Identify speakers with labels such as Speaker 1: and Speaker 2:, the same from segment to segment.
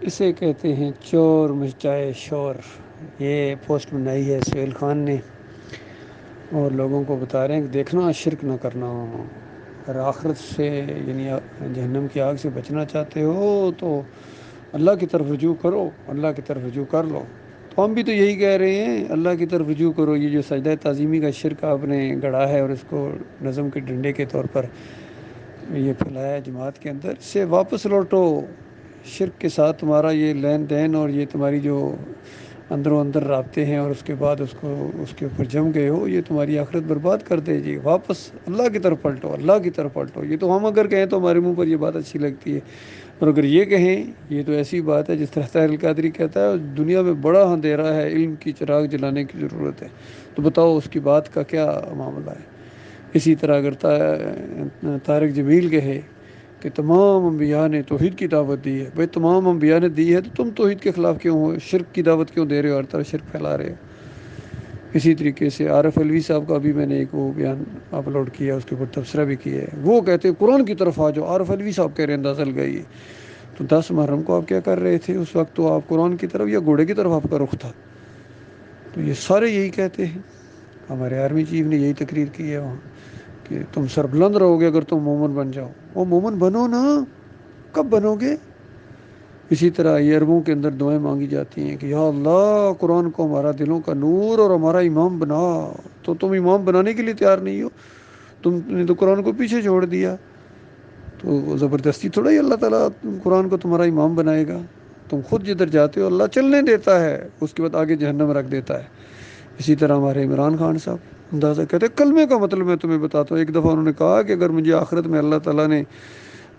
Speaker 1: اسے کہتے ہیں چور مچائے شور۔ یہ پوسٹ بنائی ہے سہیل خان نے، اور لوگوں کو بتا رہے ہیں کہ دیکھنا شرک نہ کرنا، اگر آخرت سے یعنی جہنم کی آگ سے بچنا چاہتے ہو تو اللہ کی طرف رجوع کرو، اللہ کی طرف رجوع کر لو۔ تو ہم بھی تو یہی کہہ رہے ہیں، اللہ کی طرف رجوع کرو۔ یہ جو سجدہ تعظیمی کا شرک آپ نے گڑھا ہے اور اس کو نظم کے ڈنڈے کے طور پر یہ پھیلایا جماعت کے اندر، اس سے واپس لوٹو۔ شرک کے ساتھ تمہارا یہ لین دین اور یہ تمہاری جو اندر و اندر رابطے ہیں اور اس کے بعد اس کے اوپر جم گئے ہو، یہ تمہاری آخرت برباد کر دے جی۔ واپس اللہ کی طرف پلٹو، اللہ کی طرف پلٹو۔ یہ تو ہم اگر کہیں تو ہمارے منہ پر یہ بات اچھی لگتی ہے، اور اگر یہ کہیں یہ تو ایسی بات ہے جس طرح طاہر القادری کہتا ہے دنیا میں بڑا اندھیرا ہے، علم کی چراغ جلانے کی ضرورت ہے۔ تو بتاؤ اس کی بات کا کیا معاملہ ہے؟ اسی طرح اگر طارق جمیل کہے کہ تمام انبیاء نے توحید کی دعوت دی ہے، بھائی تمام انبیاء نے دی ہے تو تم توحید کے خلاف کیوں ہو؟ شرک کی دعوت کیوں دے رہے ہو؟ ہر طرف شرک پھیلا رہے ہو۔ اسی طریقے سے عارف علوی صاحب کا بھی میں نے ایک وہ بیان اپلوڈ کیا، اس کے اوپر تبصرہ بھی کیا ہے۔ وہ کہتے ہیں قرآن کی طرف آ جاؤ، عارف علوی صاحب کہہ رہے ہیں اندازہ لگائیے۔ تو 10 محرم کو آپ کیا کر رہے تھے اس وقت؟ تو آپ قرآن کی طرف یا گھوڑے کی طرف آپ کا رخ تھا؟ تو یہ سارے یہی کہتے ہیں۔ ہمارے آرمی چیف نے یہی تقریر کی ہے وہاں کہ تم سربلند رہو گے اگر تم مومن بن جاؤ۔ وہ مومن بنو نا، کب بنو گے؟ اسی طرح یہ عربوں کے اندر دعائیں مانگی جاتی ہیں کہ یا اللہ قرآن کو ہمارا دلوں کا نور اور ہمارا امام بنا۔ تو تم امام بنانے کے لیے تیار نہیں ہو، تم نے تو قرآن کو پیچھے چھوڑ دیا۔ تو زبردستی تھوڑا ہی اللہ تعالیٰ قرآن کو تمہارا امام بنائے گا۔ تم خود جدھر جاتے ہو اللہ چلنے دیتا ہے، اس کے بعد آگے جہنم رکھ دیتا ہے۔ اسی طرح ہمارے عمران خان صاحب اندازہ کہتے ہیں کلمے کا مطلب میں تمہیں بتاتا ہوں۔ ایک دفعہ انہوں نے کہا کہ اگر مجھے آخرت میں اللہ تعالیٰ نے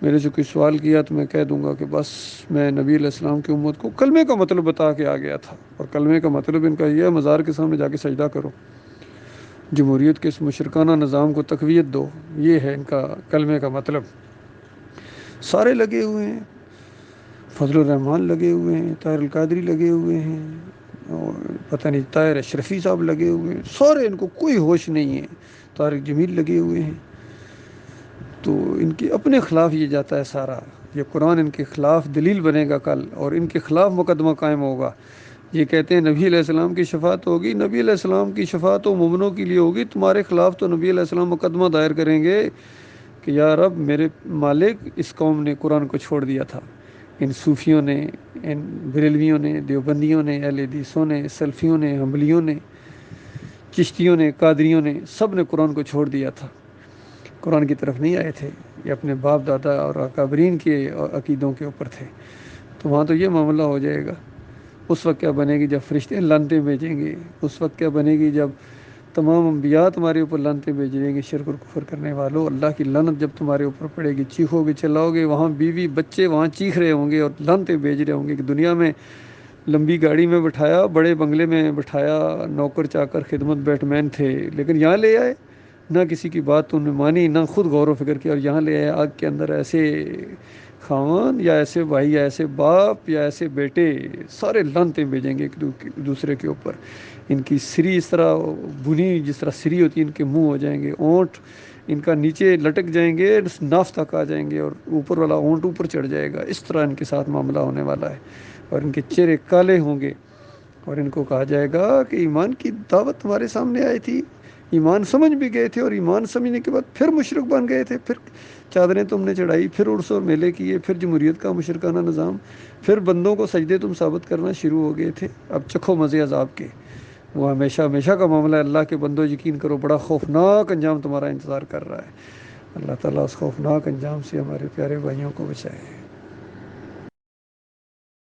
Speaker 1: میرے سے کوئی سوال کیا تو میں کہہ دوں گا کہ بس میں نبی علیہ السلام کی امت کو کلمے کا مطلب بتا کے آ گیا تھا، اور کلمے کا مطلب ان کا یہ ہے مزار کے سامنے جا کے سجدہ کرو، جمہوریت کے اس مشرکانہ نظام کو تقویت دو، یہ ہے ان کا کلمے کا مطلب۔ سارے لگے ہوئے ہیں، فضل الرحمان لگے ہوئے ہیں، طاہر القادری لگے ہوئے ہیں، اور پتہ نہیں طاہر اشرفی صاحب لگے ہوئے ہیں، سارے ان کو کوئی ہوش نہیں ہے۔ طارق جمیل لگے ہوئے ہیں۔ تو ان کے اپنے خلاف یہ جاتا ہے سارا، یہ قرآن ان کے خلاف دلیل بنے گا کل، اور ان کے خلاف مقدمہ قائم ہوگا۔ یہ کہتے ہیں نبی علیہ السلام کی شفاعت ہوگی، نبی علیہ السلام کی شفاعت تو مومنوں کے لیے ہوگی، تمہارے خلاف تو نبی علیہ السلام مقدمہ دائر کریں گے کہ یا رب میرے مالک اس قوم نے قرآن کو چھوڑ دیا تھا، ان صوفیوں نے، ان بریلویوں نے، دیوبندیوں نے، اہل حدیثوں نے، سلفیوں نے، حنبلیوں نے، چشتیوں نے، قادریوں نے، سب نے قرآن کو چھوڑ دیا تھا، قرآن کی طرف نہیں آئے تھے، یہ اپنے باپ دادا اور اکابرین کے عقیدوں کے اوپر تھے۔ تو وہاں تو یہ معاملہ ہو جائے گا۔ اس وقت کیا بنے گی جب فرشتے لعنتیں بھیجیں گے؟ اس وقت کیا بنے گی جب تمام انبیاء تمہارے اوپر لعنتیں بھیجیں گے؟ شرک اور کفر کرنے والوں، اللہ کی لعنت جب تمہارے اوپر پڑے گی، چیخو گے چلاؤ گے، وہاں بیوی بچے وہاں چیخ رہے ہوں گے اور لعنتیں بھیج رہے ہوں گے کہ دنیا میں لمبی گاڑی میں بٹھایا، بڑے بنگلے میں بٹھایا، نوکر چاکر خدمت بیٹ مین تھے، لیکن یہاں لے آئے نہ کسی کی بات تم نے مانی، نہ خود غور و فکر کیا، اور یہاں لے آئے آگ کے اندر ایسے خاوند یا ایسے بھائی یا ایسے باپ یا ایسے بیٹے، سارے لعنتیں بھیجیں گے ایک دوسرے کے اوپر۔ ان کی سری اس طرح بنی، جس طرح سری ہوتی ہے، ان کے منہ ہو جائیں گے، اونٹ ان کا نیچے لٹک جائیں گے، ناف تک آ جائیں گے، اور اوپر والا اونٹ اوپر چڑھ جائے گا۔ اس طرح ان کے ساتھ معاملہ ہونے والا ہے، اور ان کے چہرے کالے ہوں گے، اور ان کو کہا جائے گا کہ ایمان کی دعوت تمہارے سامنے آئی تھی، ایمان سمجھ بھی گئے تھے، اور ایمان سمجھنے کے بعد پھر مشرک بن گئے تھے، پھر چادریں تم نے چڑھائی، پھر عرس اور میلے کیے، پھر جمہوریت کا مشرکانہ نظام، پھر بندوں کو سجدے تم ثابت کرنا شروع ہو گئے تھے۔ اب چکھو مزے عذاب کے، وہ ہمیشہ ہمیشہ کا معاملہ ہے۔ اللہ کے بندوں یقین کرو بڑا خوفناک انجام تمہارا انتظار کر رہا ہے۔ اللہ تعالیٰ اس خوفناک انجام سے ہمارے پیارے بھائیوں کو بچائے۔